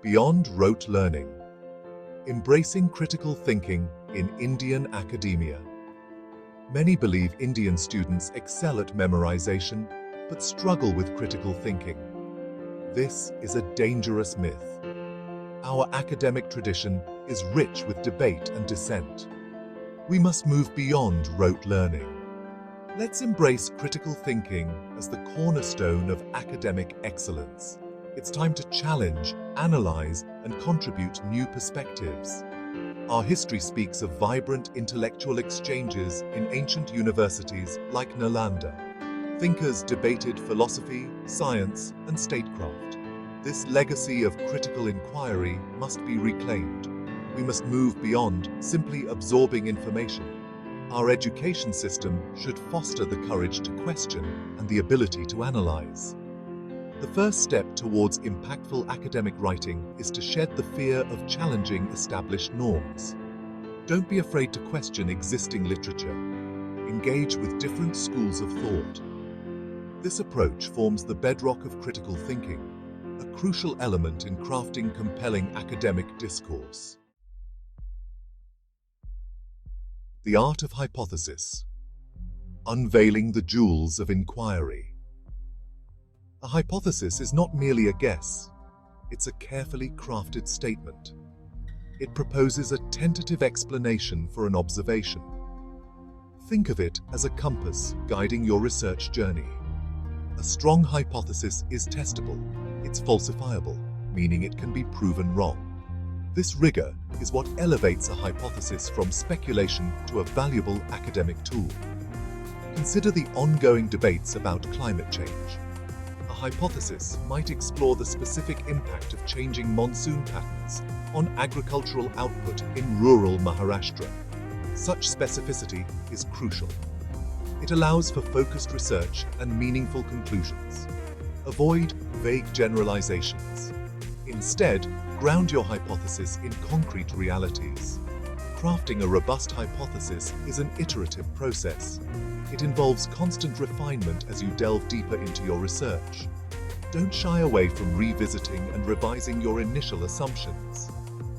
Beyond rote learning. Embracing critical thinking in Indian academia. Many believe Indian students excel at memorization, but struggle with critical thinking. This is a dangerous myth. Our academic tradition is rich with debate and dissent. We must move beyond rote learning. Let's embrace critical thinking as the cornerstone of academic excellence. It's time to challenge, analyze, and contribute new perspectives. Our history speaks of vibrant intellectual exchanges in ancient universities like Nalanda. Thinkers debated philosophy, science, and statecraft. This legacy of critical inquiry must be reclaimed. We must move beyond simply absorbing information. Our education system should foster the courage to question and the ability to analyze. The first step towards impactful academic writing is to shed the fear of challenging established norms. Don't be afraid to question existing literature. Engage with different schools of thought. This approach forms the bedrock of critical thinking, a crucial element in crafting compelling academic discourse. The art of hypothesis. Unveiling the jewels of inquiry. A hypothesis is not merely a guess, it's a carefully crafted statement. It proposes a tentative explanation for an observation. Think of it as a compass guiding your research journey. A strong hypothesis is testable, it's falsifiable, meaning it can be proven wrong. This rigor is what elevates a hypothesis from speculation to a valuable academic tool. Consider the ongoing debates about climate change. A hypothesis might explore the specific impact of changing monsoon patterns on agricultural output in rural Maharashtra. Such specificity is crucial. It allows for focused research and meaningful conclusions. Avoid vague generalizations. Instead, ground your hypothesis in concrete realities. Crafting a robust hypothesis is an iterative process. It involves constant refinement as you delve deeper into your research. Don't shy away from revisiting and revising your initial assumptions.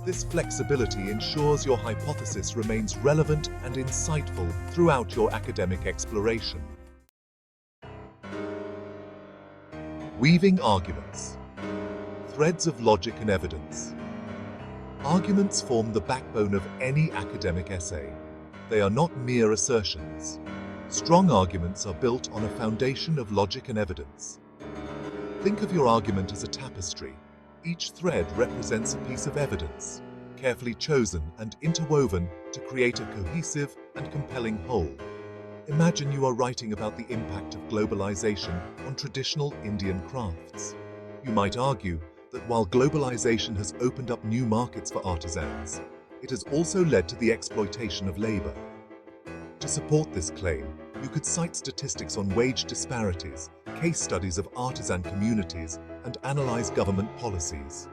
This flexibility ensures your hypothesis remains relevant and insightful throughout your academic exploration. Weaving arguments. Threads of logic and evidence. Arguments form the backbone of any academic essay. They are not mere assertions. Strong arguments are built on a foundation of logic and evidence. Think of your argument as a tapestry. Each thread represents a piece of evidence, carefully chosen and interwoven to create a cohesive and compelling whole. Imagine you are writing about the impact of globalization on traditional Indian crafts. You might argue that while globalization has opened up new markets for artisans, it has also led to the exploitation of labor. To support this claim, you could cite statistics on wage disparities, case studies of artisan communities, and analyze government policies.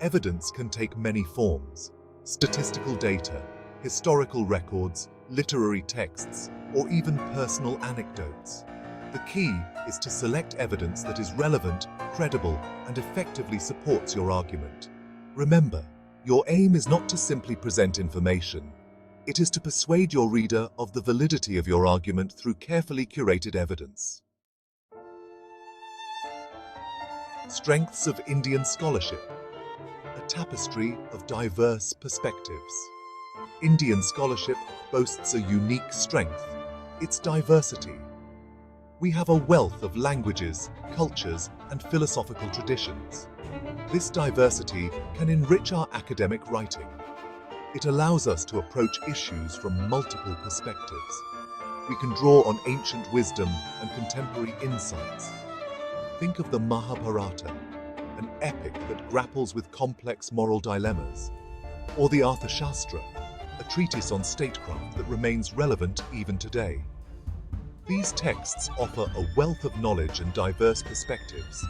Evidence can take many forms: statistical data, historical records, literary texts, or even personal anecdotes. The key is to select evidence that is relevant, credible, and effectively supports your argument. Remember, your aim is not to simply present information. It is to persuade your reader of the validity of your argument through carefully curated evidence. Strengths of Indian scholarship. A tapestry of diverse perspectives. Indian scholarship boasts a unique strength: its diversity. We have a wealth of languages, cultures, and philosophical traditions. This diversity can enrich our academic writing. It allows us to approach issues from multiple perspectives. We can draw on ancient wisdom and contemporary insights. Think of the Mahabharata, an epic that grapples with complex moral dilemmas, or the Arthashastra, a treatise on statecraft that remains relevant even today. These texts offer a wealth of knowledge and diverse perspectives.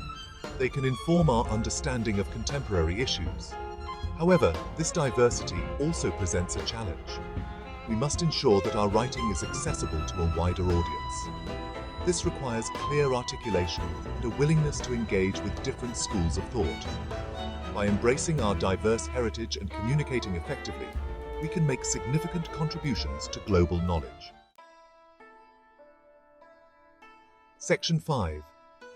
They can inform our understanding of contemporary issues. However, this diversity also presents a challenge. We must ensure that our writing is accessible to a wider audience. This requires clear articulation and a willingness to engage with different schools of thought. By embracing our diverse heritage and communicating effectively, we can make significant contributions to global knowledge. Section 5.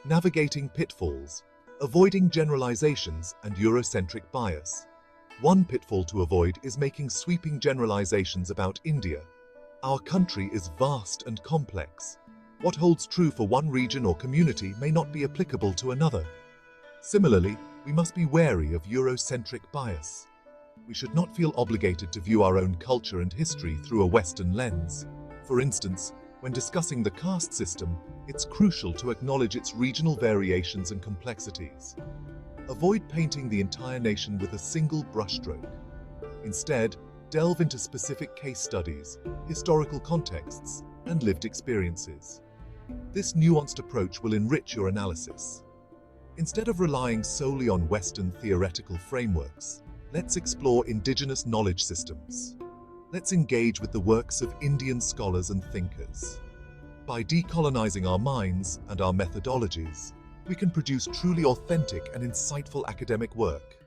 Navigating pitfalls, avoiding generalizations and Eurocentric bias. One pitfall to avoid is making sweeping generalizations about India. Our country is vast and complex. What holds true for one region or community may not be applicable to another. Similarly, we must be wary of Eurocentric bias. We should not feel obligated to view our own culture and history through a Western lens. For instance, when discussing the caste system, it's crucial to acknowledge its regional variations and complexities. Avoid painting the entire nation with a single brushstroke. Instead, delve into specific case studies, historical contexts, and lived experiences. This nuanced approach will enrich your analysis. Instead of relying solely on Western theoretical frameworks, let's explore indigenous knowledge systems. Let's engage with the works of Indian scholars and thinkers. By decolonizing our minds and our methodologies, we can produce truly authentic and insightful academic work.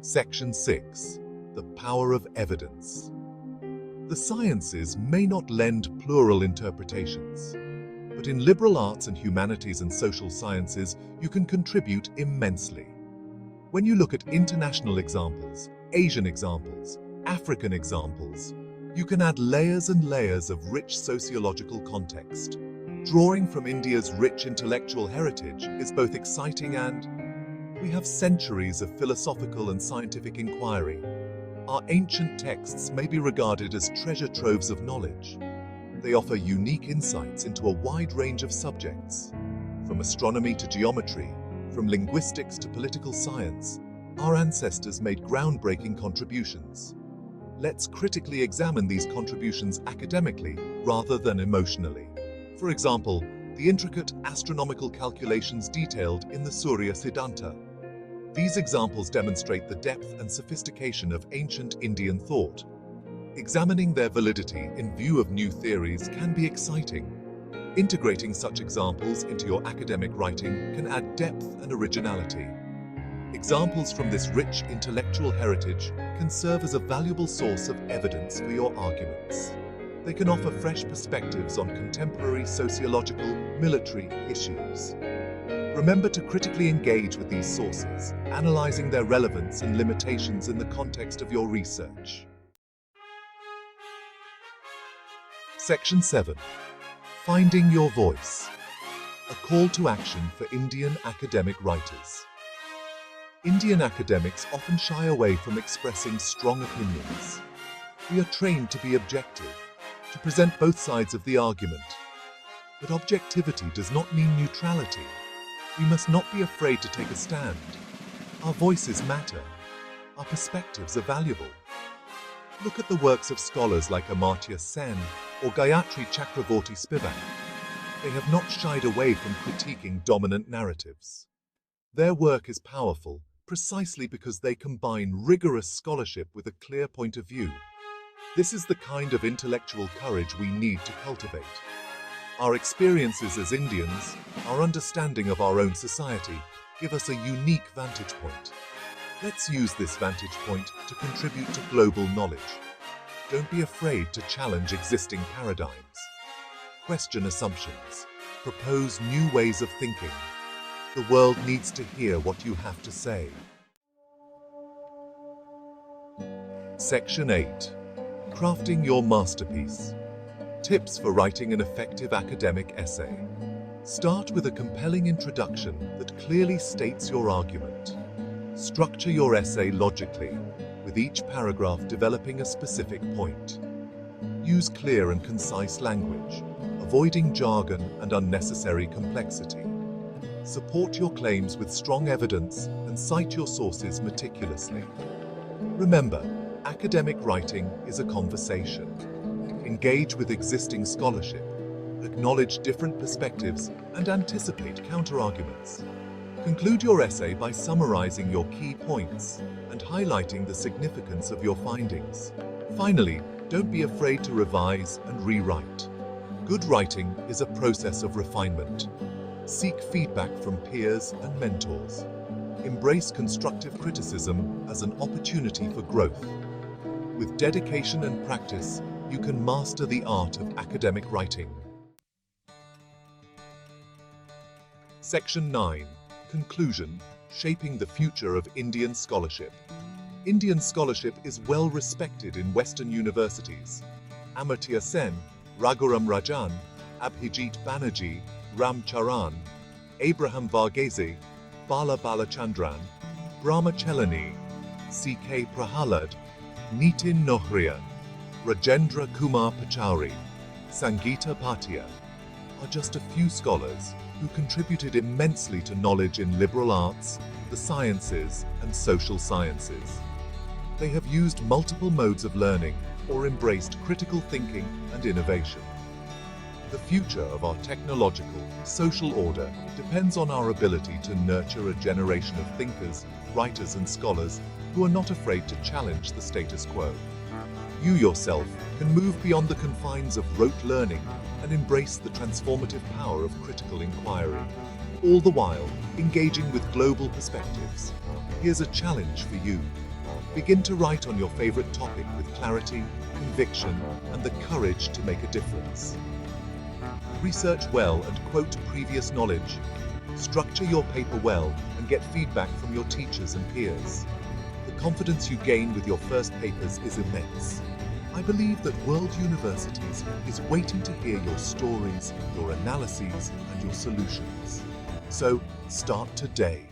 Section 6. The power of evidence. The sciences may not lend plural interpretations, but in liberal arts and humanities and social sciences, you can contribute immensely. When you look at international examples, Asian examples, African examples, you can add layers and layers of rich sociological context. Drawing from India's rich intellectual heritage is both exciting and we have centuries of philosophical and scientific inquiry. Our ancient texts may be regarded as treasure troves of knowledge. They offer unique insights into a wide range of subjects. From astronomy to geometry, from linguistics to political science, our ancestors made groundbreaking contributions. Let's critically examine these contributions academically rather than emotionally. For example, the intricate astronomical calculations detailed in the Surya Siddhanta. These examples demonstrate the depth and sophistication of ancient Indian thought. Examining their validity in view of new theories can be exciting. Integrating such examples into your academic writing can add depth and originality. Examples from this rich intellectual heritage can serve as a valuable source of evidence for your arguments. They can offer fresh perspectives on contemporary sociological, military issues. Remember to critically engage with these sources, analyzing their relevance and limitations in the context of your research. Section 7. Finding your voice. A call to action for Indian academic writers. Indian academics often shy away from expressing strong opinions. We are trained to be objective, to present both sides of the argument. But objectivity does not mean neutrality. We must not be afraid to take a stand. Our voices matter. Our perspectives are valuable. Look at the works of scholars like Amartya Sen or Gayatri Chakravorty Spivak. They have not shied away from critiquing dominant narratives. Their work is powerful precisely because they combine rigorous scholarship with a clear point of view. This is the kind of intellectual courage we need to cultivate. Our experiences as Indians, our understanding of our own society, give us a unique vantage point. Let's use this vantage point to contribute to global knowledge. Don't be afraid to challenge existing paradigms. Question assumptions. Propose new ways of thinking. The world needs to hear what you have to say. Section 8. Crafting your masterpiece. Tips for writing an effective academic essay. Start with a compelling introduction that clearly states your argument. Structure your essay logically, with each paragraph developing a specific point. Use clear and concise language, avoiding jargon and unnecessary complexity. Support your claims with strong evidence and cite your sources meticulously. Remember, academic writing is a conversation. Engage with existing scholarship, acknowledge different perspectives, and anticipate counterarguments. Conclude your essay by summarizing your key points and highlighting the significance of your findings. Finally, don't be afraid to revise and rewrite. Good writing is a process of refinement. Seek feedback from peers and mentors. Embrace constructive criticism as an opportunity for growth. With dedication and practice, you can master the art of academic writing. Section 9. Conclusion: Shaping the Future of Indian Scholarship. Indian scholarship is well respected in Western universities. Amartya Sen, Raghuram Rajan, Abhijit Banerjee, Ram Charan, Abraham Varghese, Bala Balachandran, Brahma Chelani, C.K. Prahalad, Nitin Nohria, Rajendra Kumar Pachauri, Sangeeta Bhatia are just a few scholars who contributed immensely to knowledge in liberal arts, the sciences, and social sciences. They have used multiple modes of learning or embraced critical thinking and innovation. The future of our technological, social order depends on our ability to nurture a generation of thinkers, writers, and scholars who are not afraid to challenge the status quo. You yourself can move beyond the confines of rote learning and embrace the transformative power of critical inquiry, all the while engaging with global perspectives. Here's a challenge for you. Begin to write on your favorite topic with clarity, conviction, and the courage to make a difference. Research well and quote previous knowledge. Structure your paper well and get feedback from your teachers and peers. The confidence you gain with your first papers is immense. I believe that World Universities is waiting to hear your stories, your analyses, and your solutions. So, start today.